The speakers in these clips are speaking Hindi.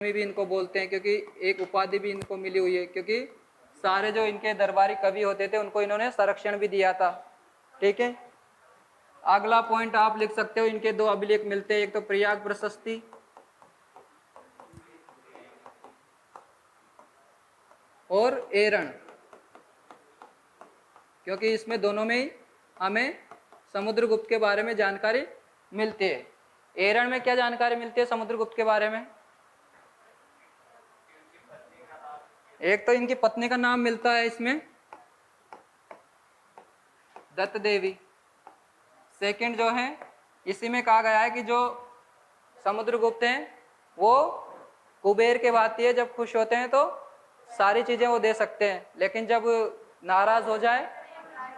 भी इनको बोलते हैं, क्योंकि एक उपाधि भी इनको मिली हुई है, क्योंकि सारे जो इनके दरबारी कवि होते थे उनको इन्होंने संरक्षण भी दिया था। ठीक है, अगला पॉइंट आप लिख सकते हो, इनके दो अभिलेख मिलते हैं, एक तो प्रयाग प्रशस्ति और एरण, क्योंकि इसमें दोनों में ही हमें समुद्रगुप्त के बारे में जानकारी मिलती है। एरण में क्या जानकारी मिलती है समुद्रगुप्त के बारे में? एक तो इनकी पत्नी का नाम मिलता है इसमें, दत्त देवी। सेकंड जो है, इसी में कहा गया है कि जो समुद्रगुप्त हैं वो कुबेर के भांति है, जब खुश होते हैं तो सारी चीजें वो दे सकते हैं, लेकिन जब नाराज हो जाए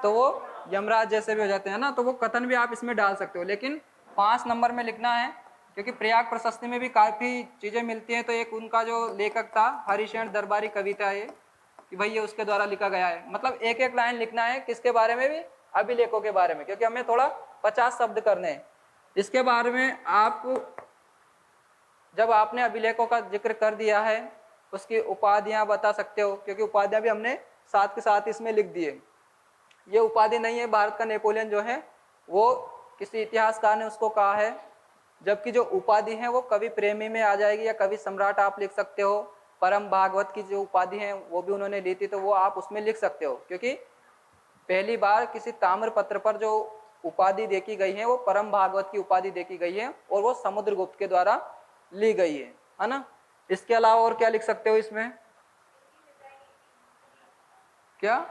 तो वो यमराज जैसे भी हो जाते हैं ना। तो वो कथन भी आप इसमें डाल सकते हो, लेकिन 5 नंबर में लिखना है, क्योंकि प्रयाग प्रशस्ति में भी काफी चीजें मिलती हैं। तो एक उनका जो लेखक था हरिशरण दरबारी कविता है कि भाई ये उसके द्वारा लिखा गया है, मतलब एक एक लाइन लिखना है किसके बारे में भी, अभिलेखों के बारे में, क्योंकि हमें थोड़ा 50 शब्द करने हैं इसके बारे में। आप जब आपने अभिलेखों का जिक्र कर दिया है, उसकी उपाधियां बता सकते हो, क्योंकि उपाधियां भी हमने साथ के साथ इसमें लिख दिए। ये उपाधि नहीं है भारत का नेपोलियन जो है, वो किसी इतिहासकार ने उसको कहा है, जबकि जो उपाधि है वो कवि प्रेमी में आ जाएगी, या कवि सम्राट आप लिख सकते हो। परम भागवत की जो उपाधि है वो भी उन्होंने ली थी, तो वो आप उसमें लिख सकते हो, क्योंकि पहली बार किसी ताम्र पत्र पर जो उपाधि देखी गई है वो परम भागवत की उपाधि देखी गई है, और वो समुद्रगुप्त के द्वारा ली गई है ना। इसके अलावा और क्या लिख सकते हो इसमें? क्या?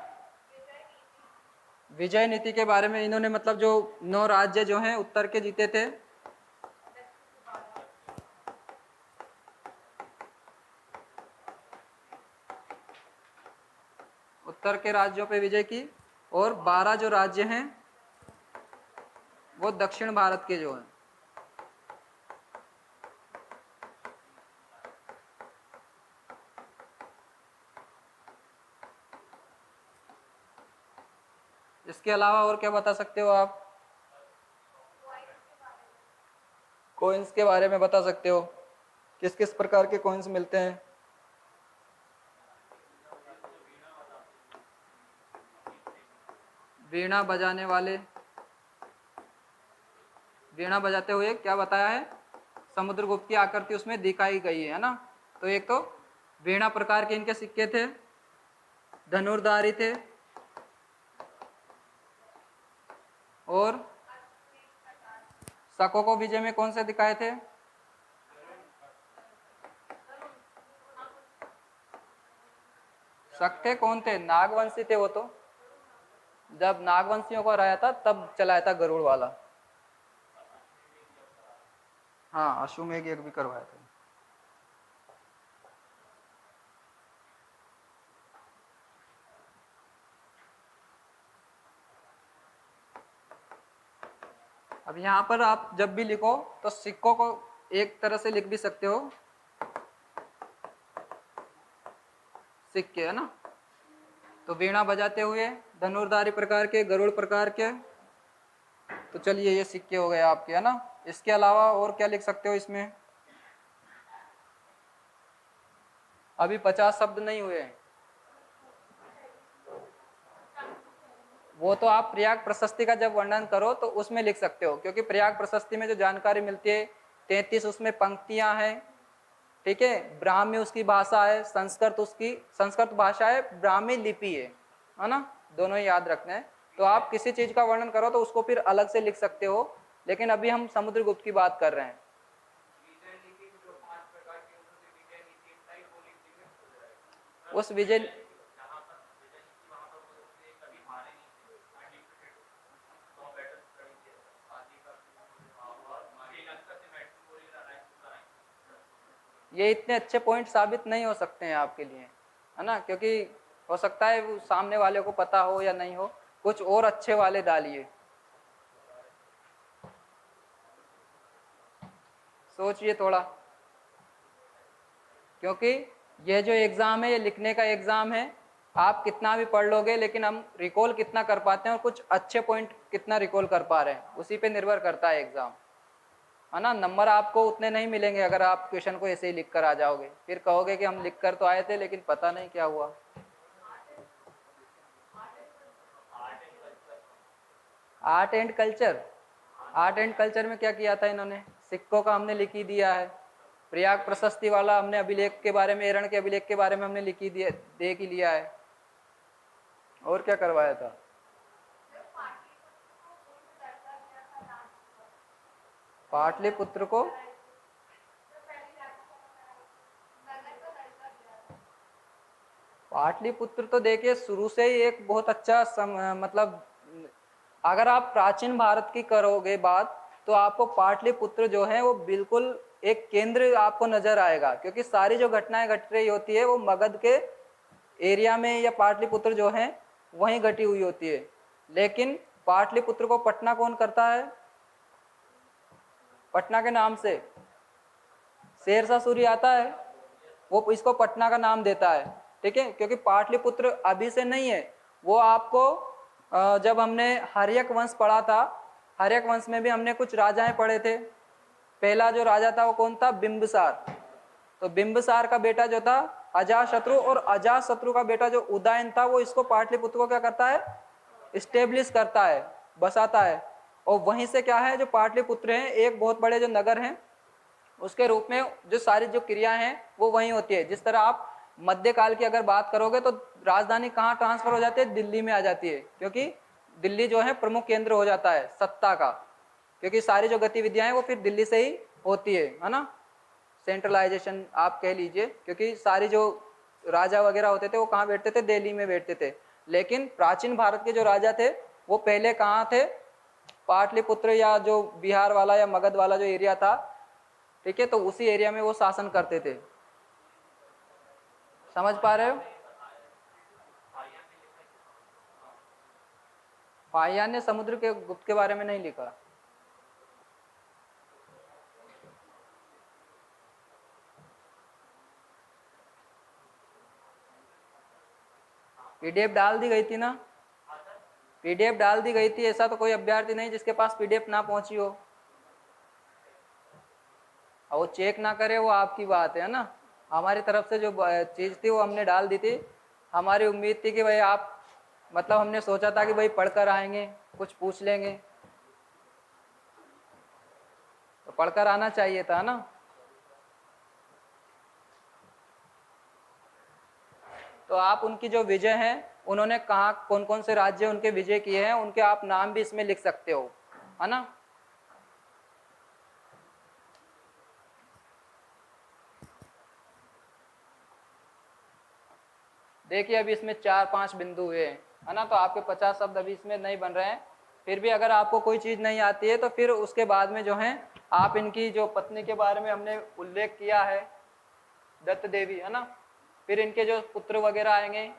विजय नीति के बारे में इन्होंने, मतलब जो 9 राज्य जो हैं उत्तर के जीते थे, उत्तर के राज्यों पे विजय की, और 12 जो राज्य हैं वो दक्षिण भारत के जो हैं। इसके अलावा और क्या बता सकते हो आप? कॉइन्स के बारे में बता सकते हो, किस किस प्रकार के कॉइन्स मिलते हैं? वीणा बजाने वाले, वीणा बजाते हुए क्या बताया है, समुद्रगुप्त की आकृति उसमें दिखाई गई है ना। तो एक तो वीणा प्रकार के इनके सिक्के थे, धनुर्धारी थे, और शकों को विजय में कौन से दिखाए थे? शक थे, कौन थे? नागवंशी थे वो तो, जब नागवंशियों को हराया था तब चलाया था गरुड़ वाला। हाँ, अश्वमेघ यज्ञ भी करवाया था। अब यहाँ पर आप जब भी लिखो तो सिक्कों को एक तरह से लिख भी सकते हो, सिक्के, है ना। तो वीणा बजाते हुए, धनुर्धारी प्रकार के, गरुड़ प्रकार के, तो चलिए ये सिक्के हो गए आपके, है ना। इसके अलावा और क्या लिख सकते हो इसमें? अभी 50 शब्द नहीं हुए हैं, वो तो आप प्रयाग प्रशस्ति का जब वर्णन करो तो उसमें लिख सकते हो, क्योंकि प्रयाग प्रशस्ति में जो जानकारी मिलती है 33 उसमें पंक्तियां हैं। ठीक है, ब्राह्मी उसकी भाषा है, संस्कृत उसकी संस्कृत भाषा है, ब्राह्मी लिपि है ना, दोनों ही याद रखना है। तो आप किसी चीज का वर्णन करो तो उसको फिर अलग से लिख सकते हो, लेकिन अभी हम समुद्रगुप्त की बात कर रहे हैं। उस विजय, ये इतने अच्छे पॉइंट साबित नहीं हो सकते हैं आपके लिए, है ना, क्योंकि हो सकता है वो सामने वाले को पता हो या नहीं हो, कुछ और अच्छे वाले डालिए, सोचिए थोड़ा, क्योंकि ये जो एग्जाम है ये लिखने का एग्जाम है। आप कितना भी पढ़ लोगे, लेकिन हम रिकॉल कितना कर पाते हैं और कुछ अच्छे पॉइंट कितना रिकॉल कर पा रहे हैं, उसी पे निर्भर करता है एग्जाम। है ना। नंबर आपको उतने नहीं मिलेंगे अगर आप क्वेश्चन को ऐसे ही लिख कर आ जाओगे, फिर कहोगे कि हम लिख कर तो आए थे लेकिन पता नहीं क्या हुआ। Art and culture, art and culture में क्या किया था इन्होंने, सिक्कों का हमने लिख ही दिया है। प्रयाग प्रशस्ति वाला हमने अभिलेख के बारे में, एरण के अभिलेख के बारे में हमने लिख ही दिया, देख ही लिया है। और क्या करवाया था? पाटलिपुत्र को पाटलिपुत्र तो देखिए शुरू से ही एक बहुत अच्छा मतलब अगर आप प्राचीन भारत की करोगे बात तो आपको पाटलिपुत्र जो है वो बिल्कुल एक केंद्र आपको नजर आएगा, क्योंकि सारी जो घटनाएं घट रही होती है वो मगध के एरिया में या पाटलिपुत्र जो है वहीं घटी हुई होती है। लेकिन पाटलिपुत्र को पटना कौन करता है? पटना के नाम से शेरशाह सूरी आता है, वो इसको पटना का नाम देता है। ठीक है, क्योंकि पाटलिपुत्र अभी से नहीं है, वो आपको जब हमने हर्यक वंश पढ़ा था, हर्यक वंश में भी हमने कुछ राजाएं पढ़े थे। पहला जो राजा था वो कौन था? बिंबिसार। तो बिंबिसार का बेटा जो था अजातशत्रु, और अजातशत्रु का बेटा जो उदयन था वो इसको पाटलिपुत्र को क्या करता है? इस्टेब्लिश करता है, बसाता है। और वहीं से क्या है, जो पाटलिपुत्र है एक बहुत बड़े जो नगर हैं उसके रूप में जो सारी जो क्रियाएं हैं वो वहीं होती है। जिस तरह आप मध्यकाल की अगर बात करोगे तो राजधानी कहाँ ट्रांसफर हो जाती है? दिल्ली में आ जाती है, क्योंकि दिल्ली जो है प्रमुख केंद्र हो जाता है सत्ता का, क्योंकि सारी जो गतिविधियां हैं वो फिर दिल्ली से ही होती है ना। सेंट्रलाइजेशन आप कह लीजिए, क्योंकि सारी जो राजा वगैरह होते थे वो कहाँ बैठते थे? दिल्ली में बैठते थे। लेकिन प्राचीन भारत के जो राजा थे वो पहले कहाँ थे? पाटलिपुत्र या जो बिहार वाला या मगध वाला जो एरिया था, ठीक है, तो उसी एरिया में वो शासन करते थे। समझ पा रहे हो? फाहियान ने समुद्र के गुप्त के बारे में नहीं लिखा। पीडीएफ डाल दी गई थी ना, पीडीएफ डाल दी गई थी। ऐसा तो कोई अभ्यर्थी नहीं जिसके पास पीडीएफ ना पहुंची हो, और वो चेक ना करे वो आपकी बात है ना। हमारी तरफ से जो चीज़ थी वो हमने डाल दी थी। हमारी उम्मीद थी कि भाई आप, मतलब हमने सोचा था कि भाई पढ़कर आएंगे, कुछ पूछ लेंगे, तो पढ़कर आना चाहिए था ना। तो आप उनकी जो विजय है, उन्होंने कहाँ कौन कौन से राज्य उनके विजय किए हैं, उनके आप नाम भी इसमें लिख सकते हो, है ना। देखिए अभी इसमें 4-5 बिंदु हुए हैं, है ना। तो आपके 50 शब्द अभी इसमें नहीं बन रहे हैं। फिर भी अगर आपको कोई चीज़ नहीं आती है तो फिर उसके बाद में जो है आप इनकी जो पत्नी के बारे में हमने उल्लेख किया है, दत्त देवी, है ना। फिर इनके जो पुत्र वगैरह आएंगे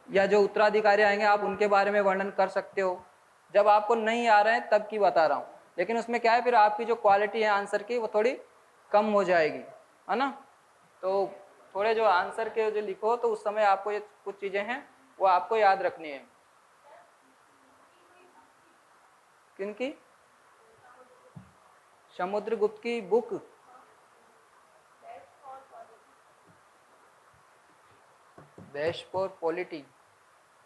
या जो उत्तराधिकारी आएंगे आप उनके बारे में वर्णन कर सकते हो। जब आपको नहीं आ रहे हैं तब की बता रहा हूँ, लेकिन उसमें क्या है, फिर आपकी जो क्वालिटी है आंसर की वो थोड़ी कम हो जाएगी, है ना। तो थोड़े जो आंसर के जो लिखो तो उस समय आपको ये कुछ चीज़ें हैं वो आपको याद रखनी है। किनकी? समुद्रगुप्त की बुक? बेस्ट फॉर पॉलिटी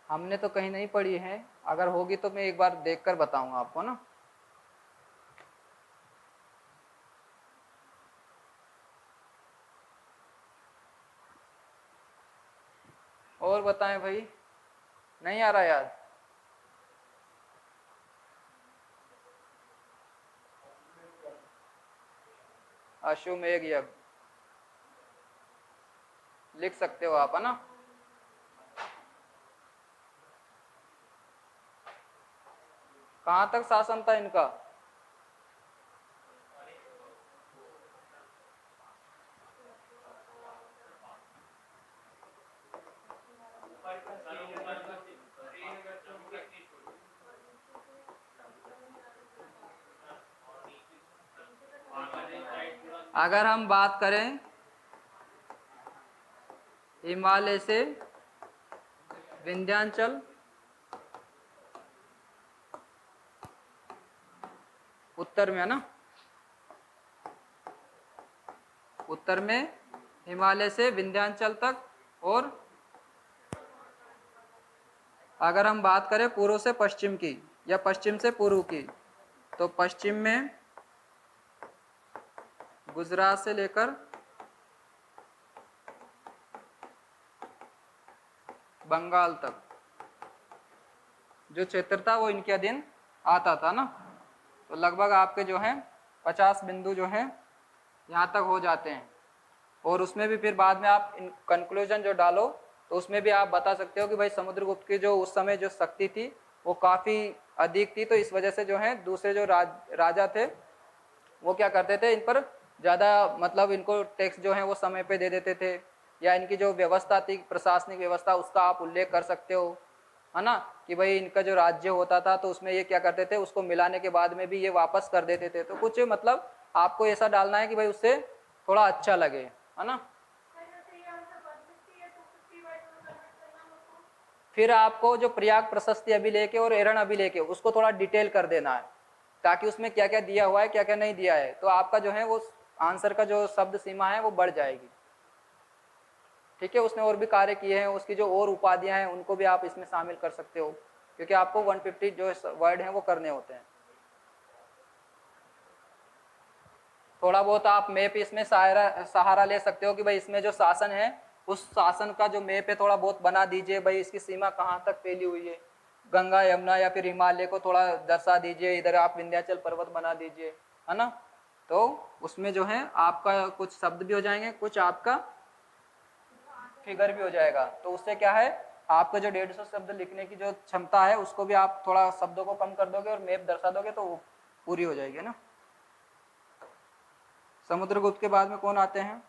हमने तो कहीं नहीं पढ़ी है, अगर होगी तो मैं एक बार देखकर बताऊंगा आपको ना। और बताएं भाई, नहीं आ रहा याद? अश्वमेध यज्ञ लिख सकते हो आप, है ना। कहाँ तक शासन था इनका? अगर हम बात करें हिमालय से विंध्याचल उत्तर में, है ना, उत्तर में हिमालय से विंध्याचल तक, और अगर हम बात करें पूर्व से पश्चिम की या पश्चिम से पूर्व की, तो पश्चिम में गुजरात से लेकर बंगाल तक जो क्षेत्र था वो इनके अधीन आता था ना। तो लगभग आपके जो हैं 50 बिंदु जो हैं यहाँ तक हो जाते हैं। और उसमें भी फिर बाद में आप इन कंक्लूजन जो डालो तो उसमें भी आप बता सकते हो कि भाई समुद्रगुप्त की जो उस समय जो शक्ति थी वो काफ़ी अधिक थी, तो इस वजह से जो है दूसरे जो राजा थे वो क्या करते थे, इन पर ज़्यादा मतलब इनको टैक्स जो है वो समय पे दे देते थे, या इनकी जो व्यवस्था थी प्रशासनिक व्यवस्था उसका आप उल्लेख कर सकते हो, है ना, कि भाई इनका जो राज्य होता था तो उसमें ये क्या करते थे, उसको मिलाने के बाद में भी ये वापस कर देते थे। तो कुछ मतलब आपको ऐसा डालना है कि भाई उससे थोड़ा अच्छा लगे, है ना। फिर आपको जो प्रयाग प्रशस्ति अभिलेख और एरण अभिलेख उसको थोड़ा डिटेल कर देना है, ताकि उसमें क्या क्या दिया हुआ है क्या क्या नहीं दिया है, तो आपका जो है वो आंसर का जो शब्द सीमा है वो बढ़ जाएगी। ठीक है, उसने और भी कार्य किए हैं, उसकी जो और उपाधियां हैं उनको भी आप इसमें शामिल कर सकते हो, क्योंकि आपको 150 जो वर्ड हैं वो करने होते हैं। थोड़ा बहुत आप मैप इसमें सहारा ले सकते हो कि भाई इसमें जो शासन है उस शासन का जो मैप है थोड़ा बहुत बना दीजिए, भाई इसकी सीमा कहाँ तक फैली हुई है, गंगा यमुना या फिर हिमालय को थोड़ा दर्शा दीजिए, इधर आप विंध्याचल पर्वत बना दीजिए, है ना। तो उसमें जो है आपका कुछ शब्द भी हो जाएंगे, कुछ आपका फिगर भी हो जाएगा। तो उससे क्या है, आपका जो 150 शब्द लिखने की जो क्षमता है उसको भी आप थोड़ा शब्दों को कम कर दोगे और मैप दर्शा दोगे तो वो पूरी हो जाएगी ना। समुद्रगुप्त के बाद में कौन आते हैं?